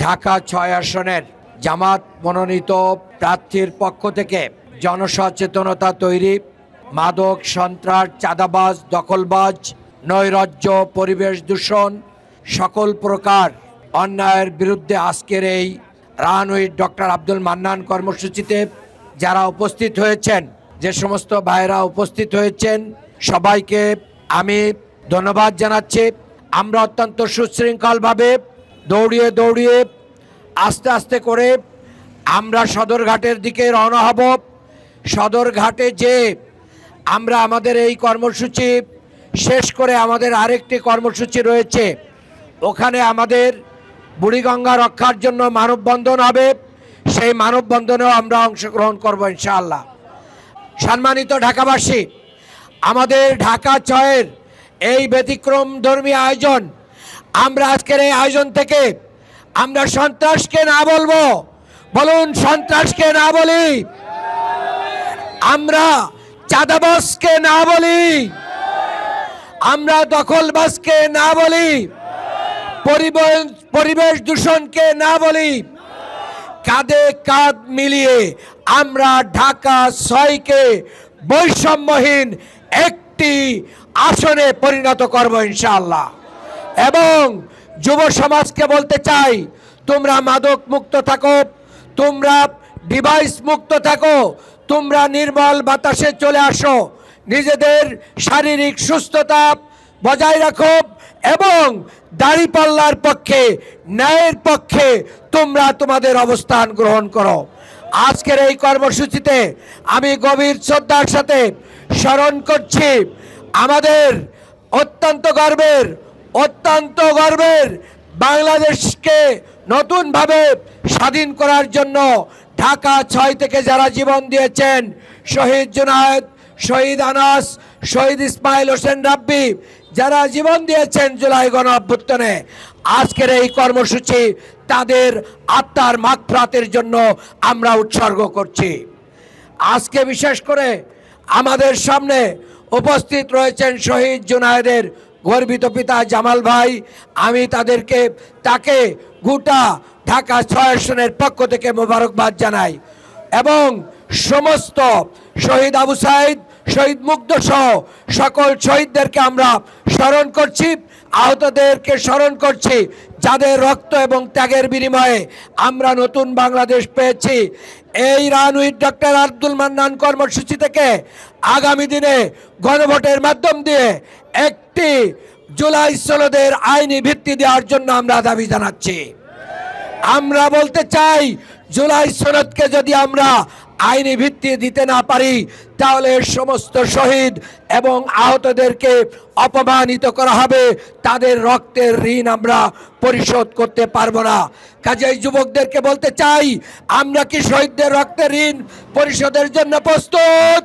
ঢাকা ৬ আসনের জামাত মনোনীত প্রার্থীর পক্ষ থেকে জনসচেতনতা তৈরি, মাদক, সন্ত্রাস, চাঁদাবাজ, দখলবাজ, নৈরাজ্য, পরিবেশ দূষণ, সকল প্রকার অন্যায়ের বিরুদ্ধে আজকের এই রানউইথ ডক্টর আব্দুল মান্নান কর্মসূচিতে যারা উপস্থিত হয়েছেন, যে সমস্ত ভাইরা উপস্থিত হয়েছেন, সবাইকে আমি ধন্যবাদ জানাচ্ছি। আমরা অত্যন্ত সুশৃঙ্খলভাবে দৌড়িয়ে দৌড়িয়ে আস্তে আস্তে করে আমরা সদরঘাটের দিকে রওনা হব। সদরঘাটে যে আমরা আমাদের এই কর্মসূচি শেষ করে আমাদের আরেকটি কর্মসূচি রয়েছে, ওখানে আমাদের বুড়িগঙ্গা রক্ষার জন্য মানববন্ধন হবে। সেই মানববন্ধনেও আমরা অংশগ্রহণ করব ইনশাআল্লাহ। সম্মানিত ঢাকাবাসী, আমাদের ঢাকা ৬-এর এই ব্যতিক্রমধর্মী আয়োজন, আমরা আজকের এই আয়োজন থেকে আমরা সন্ত্রাসকে না বলবো, বলুন সন্ত্রাসকে না বলি, আমরা চাঁদাবাজকে না বলি, আমরা দখলবাজকে না বলি, পরিবেশ দূষণকে না বলি, কাঁধে কাঁধ মিলিয়ে আমরা ঢাকা ৬-কে বৈষম্যহীন একটি আসনে পরিণত করব ইনশাআল্লাহ। এবং যুব সমাজকে বলতে চাই, তোমরা মাদক মুক্ত থাকো, তোমরা ডিভাইস মুক্ত থাকো, তোমরা নির্মল বাতাসে চলে আসো, নিজেদের শারীরিক সুস্থতা বজায় রাখো এবং দাঁড়িপাল্লার পক্ষে, ন্যায়ের পক্ষে তোমরা তোমাদের অবস্থান গ্রহণ করো। আজকের এই কর্মসূচিতে আমি গভীর শ্রদ্ধার সাথে স্মরণ করছি আমাদের অত্যন্ত গর্বের বাংলাদেশকে নতুনভাবে স্বাধীন করার জন্য ঢাকা ৬ থেকে যারা জীবন দিয়েছেন, শহীদ জুনায়েদ, শহীদ আনাস, শহীদ ইসমাইল হোসেন রাব্বি, যারা জীবন দিয়েছেন জুলাই গণ অভ্যুত্থানে, আজকের এই কর্মসূচি তাদের আত্মার মাগফিরাতের জন্য আমরা উৎসর্গ করছি। আজকে বিশেষ করে আমাদের সামনে উপস্থিত রয়েছেন শহীদ জুনায়েদের গর্বিত পিতা জামাল ভাই। আমি তাকে গোটা ঢাকা ৬ আসনের পক্ষ থেকে মোবারকবাদ জানাই এবং সমস্ত শহীদ আবু সাইদ, শহীদ মুগ্ধ সহ সকল শহীদদেরকে আমরা স্মরণ করছি, আহতদেরকে স্মরণ করছি, যাদের রক্ত এবং ত্যাগের বিনিময়ে আমরা নতুন বাংলাদেশ পেয়েছি। এই রানউইথ ডক্টর আব্দুল মান্নান কর্মসূচি থেকে আগামী দিনে গণভোটের মাধ্যম দিয়ে একটি জুলাই সনদের আইনি ভিত্তি দেওয়ার জন্য আমরা দাবি জানাচ্ছি। আমরা বলতে চাই, জুলাই সনদকে যদি আমরা আইনি ভিত্তি দিতে না পারি, তাহলে সমস্ত শহীদ এবং আহতদেরকে অপমানিত করা হবে, তাদের রক্তের ঋণ আমরা পরিশোধ করতে পারবো না। কাজেই যুবকদেরকে বলতে চাই, আমরা কি শহীদদের রক্তের ঋণ পরিশোধের জন্য প্রস্তুত?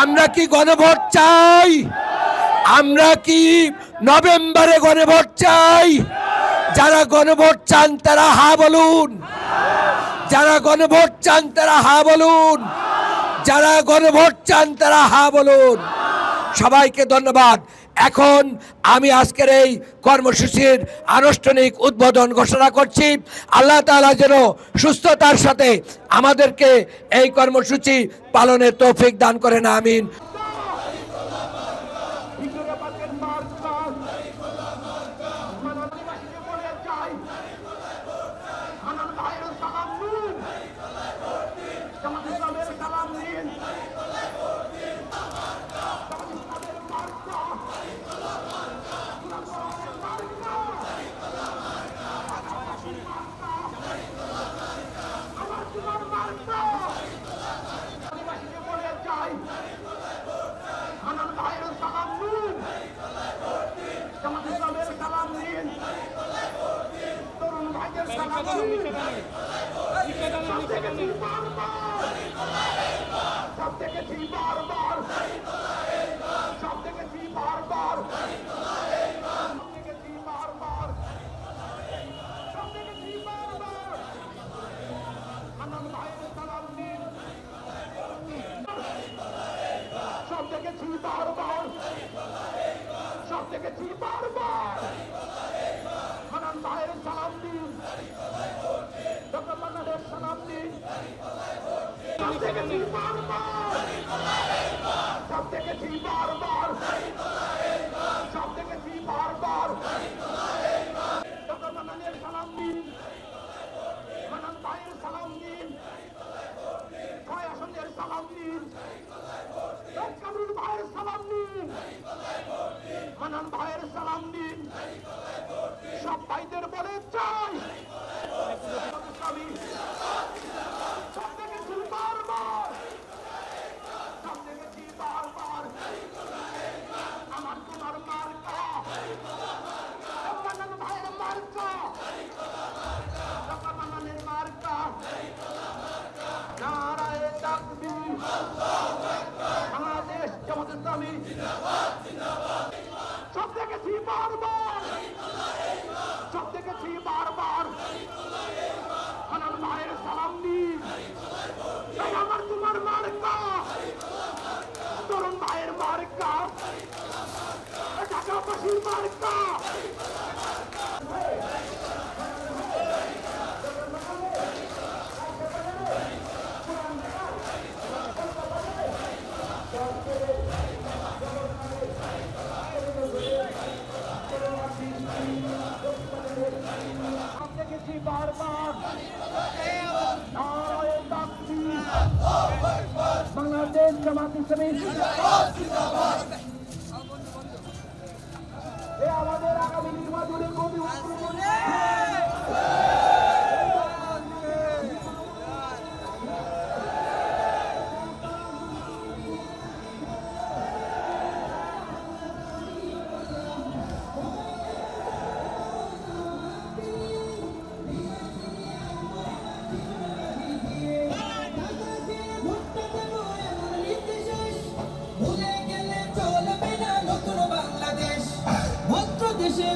আমরা কি গণভোট চাই? আমরা কি নভেম্বরে গণভোট চাই? যারা গণভোট চান তারা হা বলুন, যারা গণভোট চান তারা হা বলুন, যারা গণভোট চান তারা হা বলুন। সবাইকে ধন্যবাদ। এখন আমি আজকের এই কর্মসূচির আনুষ্ঠানিক উদ্বোধন ঘোষণা করছি। আল্লাহ তাআলা যেন সুস্থতার সাথে আমাদেরকে এই কর্মসূচি পালনের তৌফিক দান করেন, আমিন। সব থেকে দেখেছি বারবার মানন ভাইয়ের সালাম দিন ডক্টর মান্নানের সালাম দিন সব দেখেছি বারবার সব দেখেছি বারবার সব দেখেছি বারবার ডক্টর মান্নানের সালাম দিন মানন ভাইয়ের সালাম দিন ছয় আসনের সালাম দিন কামরুল ভাইয়ের সালাম দিন মানন ভাইয়ের সালাম দিন সব ভাইদের বলে চাই সব দেখেছি বারবার সব দেখেছি বারবার আমার তোমার মার্কা মানন ভাইয়ের মার্কা ডক্টর মান্নানের মার্কা নারায়ে তাকবীর বাংলাদেশ জামাত ইসলামী সব দেখেছি বারবার সব দেখেছি বারবার মানন ভাইয়ের সালাম দিন তাই আমার তোমার মার্কা তরুণ ভাইয়ের মার্কা ঢাকাবাসীর মার্কা দেখেছি বারবার নারায়ে তাকবীর বাংলাদেশ জামাত ইসলামী আমাদের আগামী নির্বাচনে কবি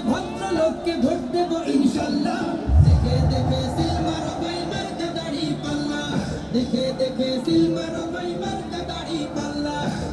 ভদ্রলোককে ভোট দেব ইনশাল্লাহ দেখে দেখে সিলমার ভাই মার্কা দাড়ি পাল্লা দেখে দেখে সিলমার ভাই মার্কা